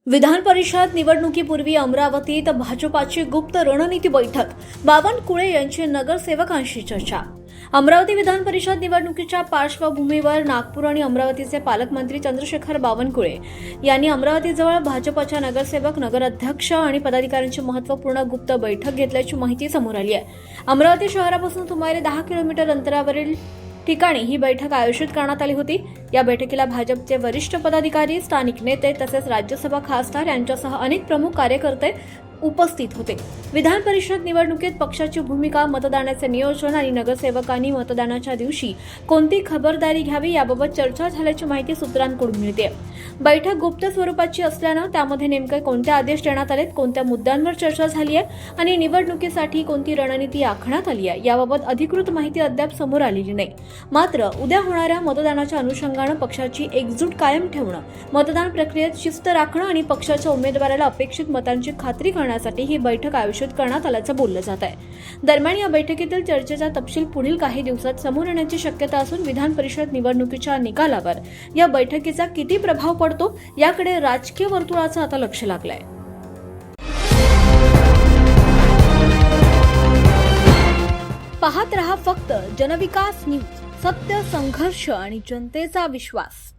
विधान परिषद निवडणुकीपूर्वी अमरावतीत भाजपाची गुप्त रणनीती बैठक, बावनकुळे यांची नगरसेवकांशी चर्चा। अमरावती विधान परिषद निवडणुकीच्या पार्श्वभूमीवर नागपूर आणि अमरावतीचे पालकमंत्री चंद्रशेखर बावनकुळे यांनी अमरावतीजवळ भाजपच्या नगरसेवक, नगराध्यक्ष आणि पदाधिकाऱ्यांची महत्त्वपूर्ण गुप्त बैठक घेतल्याची माहिती समोर आली आहे। अमरावती शहरापासून सुमारे 10 किलोमीटर अंतरावरील ठिकाणी ही बैठक आयोजित करण्यात आली होती। या बैठकीला भाजपचे वरिष्ठ पदाधिकारी, स्थानिक नेते तसेच राज्यसभा खासदार यांच्यासह अनेक प्रमुख कार्यकर्ते उपस्थित होते। विधान परिषद निवडणुकीत पक्षाची भूमिका, मतदानाचे नियोजन आणि नगरसेवकांनी मतदानाच्या दिवशी कोणती खबरदारी घ्यावी याबाबत चर्चा झाल्याची माहिती सूत्रांकडून मिळते। बैठक गुप्त स्वरूपाची असल्यानं त्यामध्ये नेमके कोणते आदेश देण्यात आलेत, कोणत्या मुद्द्यांवर चर्चा झाली आहे आणि निवडणुकीसाठी कोणती रणनीती आखण्यात आली आहे याबाबत अधिकृत माहिती अद्याप समोर आलेली नाही। मात्र उद्या होणाऱ्या मतदानाच्या अनुषंगानं पक्षाची एकजूट कायम ठेवणं, मतदान प्रक्रियेत शिस्त राखणं आणि पक्षाच्या उमेदवाराला अपेक्षित मतांची खात्री करण्यासाठी ही बैठक आयोजित करण्यात आल्याचं बोललं जात आहे। दरम्यान या बैठकीतील चर्चेचा तपशील पुढील काही दिवसात समोर येण्याची शक्यता असून विधान परिषद निवडणुकीच्या निकालावर या बैठकीचा किती प्रभाव पडतो याकडे राजकीय वर्तुळाचं आता लक्ष लागलंय। पाहत रहा फक्त जनविकास न्यूज, सत्य, संघर्ष आणि जनतेचा विश्वास।